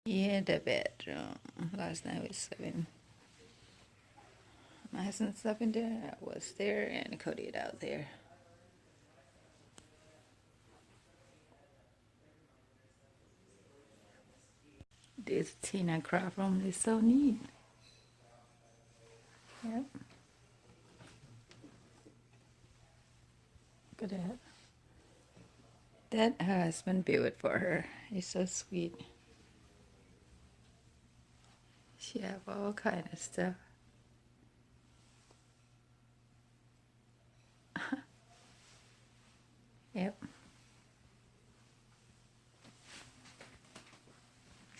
Yeah, the bedroom. Last night we slept in. My husband slept in there. I was there, and Cody out there. This Tina craft room is so neat. Yep. Look at that. That her husband built it for her. He's so sweet. She have all kind of stuff. Yep.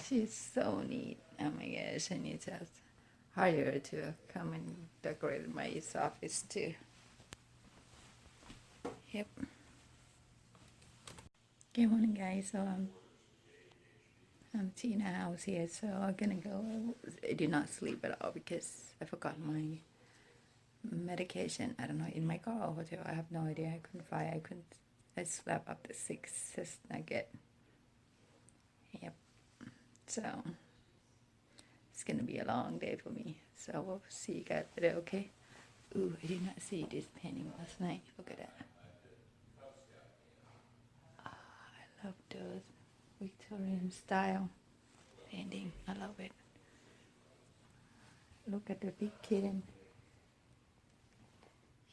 She's so neat. Oh my gosh, I need to hire her to come and decorate my office too. Yep. Good morning, guys. So I'm Tina house here, so I'm gonna go. I did not sleep at all because I forgot my medication. I don't know, in my car or hotel. I have no idea. I couldn't find. I slept up to 6 just nugget. Yep. So it's gonna be a long day for me. So we'll see you guys later. Okay. Ooh, I did not see this painting last night. Look at that. I love those Victorian style painting. I love it. Look at the big kitten.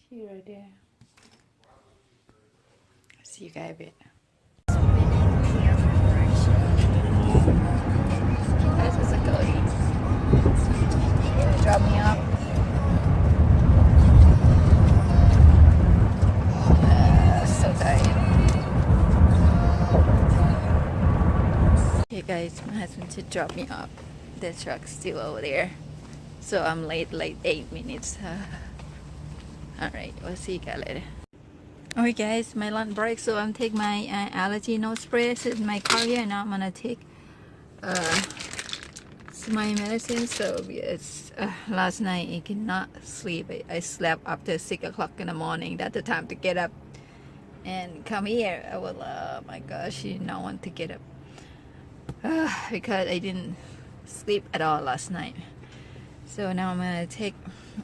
She right there. See you guys a bit. This is a Cody. Drop me off. So tired. Hey guys, my husband should drop me off. The truck's still over there. So I'm late like 8 minutes. Alright, we'll see you guys later. Alright guys, my lunch break, so I'm taking my allergy nose spray. It's in my car here, and now I'm gonna take my medicine. So it's last night I cannot sleep. I slept after 6 o'clock in the morning. That's the time to get up and come here. I will, oh my gosh, you don't want to get up because I didn't sleep at all last night. So now I'm gonna take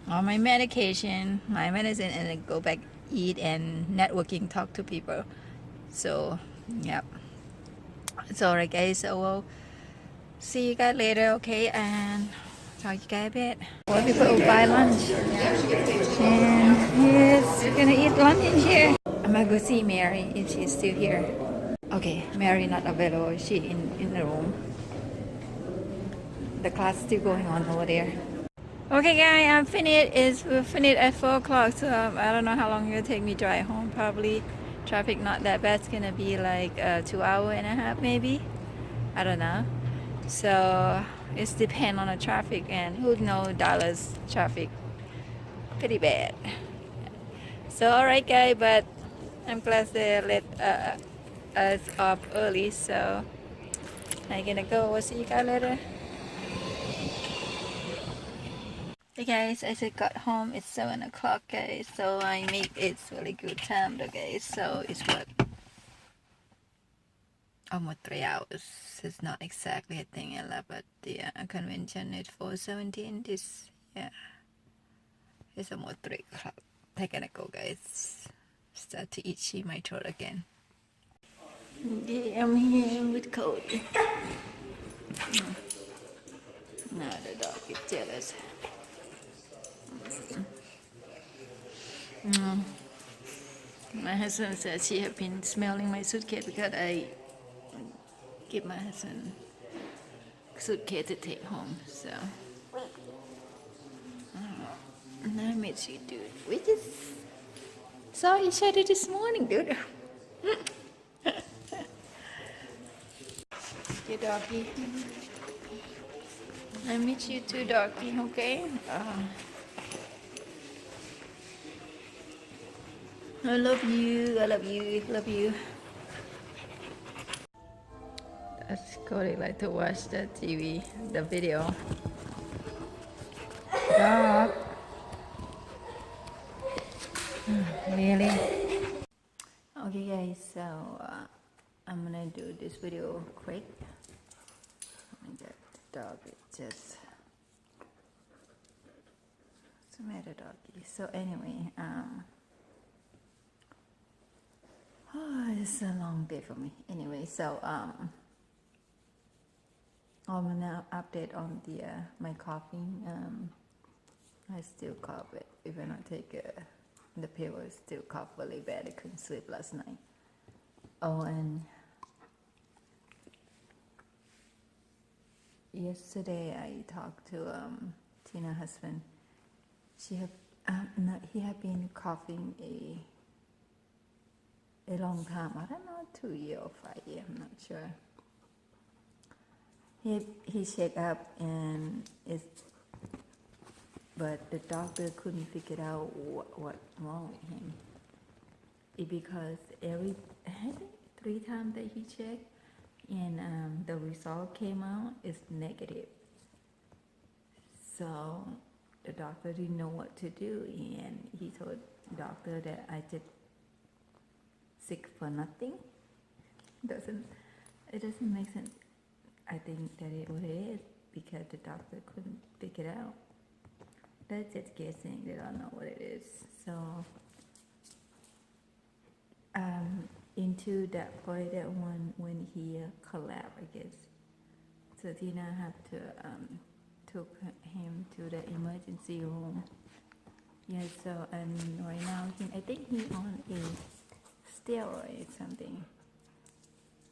all my medication, my medicine, and then go back, eat, and networking, talk to people. So yep, it's alright guys. So we'll see you guys later, okay? And talk to you guys a bit. Well, people will buy lunch, and yes, we're gonna eat lunch in here. I'm gonna go see Mary if she's still here. Okay, Mary not available. She in the room. The class still going on over there. Okay guys, I'm finished. We're finished at 4 o'clock, so I don't know how long it'll take me to drive home. Probably traffic not that bad. It's gonna be like 2 hours and a half maybe. I don't know. So it's depend on the traffic, and who knows, Dallas traffic pretty bad. So alright guys, but I'm glad they let us up early, so I'm gonna go. We'll see you guys later. Hey guys, I just got home. It's 7 o'clock guys, so I make it's really good time though guys. So it's what, almost 3 hours. It's not exactly, I think I left at the convention at 4:17. This, yeah, it's almost 3 o'clock. I gotta go guys. Start to itchy my throat again. Yeah, I'm here with Cody. Now the dog is jealous. My husband said she had been smelling my suitcase because I give my husband suitcase to take home. So I met you, dude. We just saw each other this morning, dude. Your doggy. I meet you too, doggy. Okay. I love you. I love you. Love you. That's Cody like to watch the TV, the video. Dog. Really? Okay guys, so I'm gonna do this video quick. Oh my dog is just it's a matter doggy. So anyway, it's a long day for me. Anyway, so I'm gonna update on the my coughing. I still cough it. Even I take the pill, I still cough really bad. I couldn't sleep last night. Oh, and yesterday I talked to Tina's husband. He had been coughing a long time. I don't know, 2 years or 5 years. I'm not sure. He checked up but the doctor couldn't figure out what wrong with him. Because I think 3 times that he checked, and the result came out is negative. So the doctor didn't know what to do, and he told the doctor that I just sick for nothing. It doesn't make sense. I think that what it is, because the doctor couldn't figure it out. They're just guessing. They don't know what it is. So into that point, that one when he collapsed, I guess. So Tina had to took him to the emergency room. Yeah. So and right now I think he on a steroid something.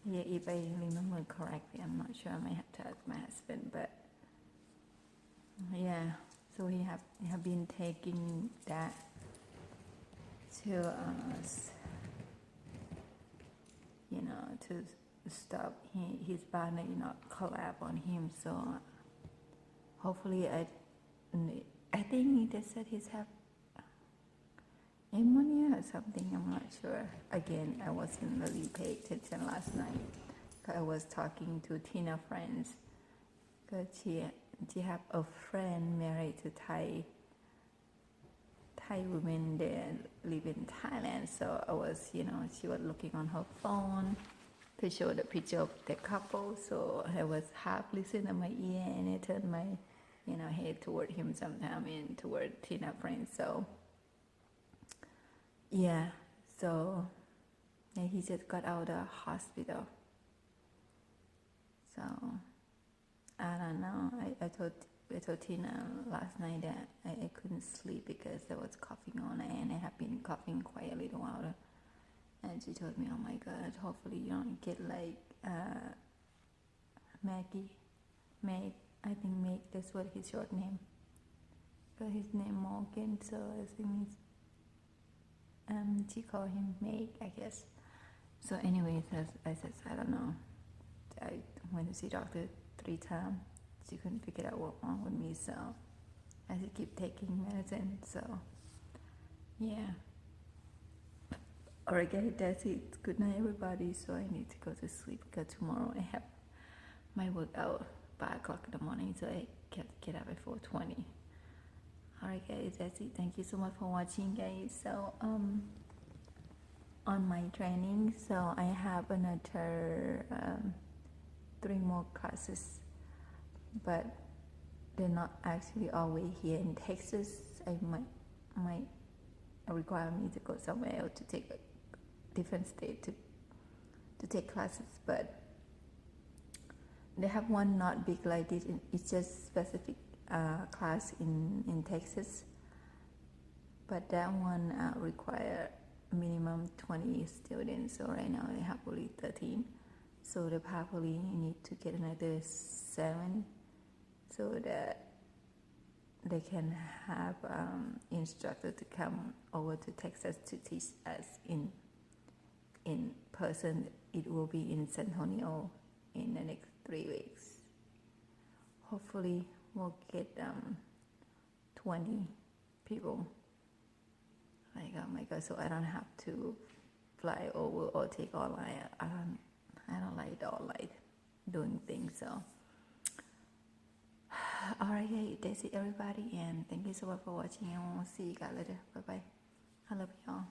Yeah, if I remember correctly, I'm not sure. I might have to ask my husband, but yeah. So he have been taking that to to stop his body not collapse on him. So hopefully, I think they said he's have pneumonia or something. I'm not sure. Again, I wasn't really paying attention last night. I was talking to Tina friends, because she have a friend married to Thai women that live in Thailand. So I was, she was looking on her phone to show the picture of the couple. So I was half listening to my ear, and I turned my, head toward him sometime and toward Tina friends. So yeah, so he just got out of the hospital. So I don't know. I told Tina last night that I couldn't sleep because I was coughing on it, and I have been coughing quite a little while. And she told me, "Oh my God, hopefully you don't get like Maggie, Meg. I think Meg. That's what his short name. But his name Morgan, so I think she called him Meg, I guess. So anyways, I said I don't know. I went to see doctor 3 times. She couldn't figure out what wrong with me, so I should keep taking medicine. So yeah. Alright guys, that's it. Good night everybody. So I need to go to sleep because tomorrow I have my workout 5 o'clock in the morning, so I can't get up at 4:20. Alright guys, that's it. Thank you so much for watching guys. So on my training, so I have another 3 more classes, but they're not actually always here in Texas. I might require me to go somewhere else to take a different state to take classes, but they have one not big like this. It's just specific class in Texas, but that one require minimum 20 students. So right now they have only 13. So they probably need to get another 7 so that they can have instructor to come over to Texas to teach us in person. It will be in San Antonio in the next 3 weeks. Hopefully we'll get 20 people. Like, oh my God, so I don't have to fly over or take online. I don't like the online doing things. So alright, that's it everybody, and thank you so much for watching, and we'll see you guys later. Bye bye. I love y'all.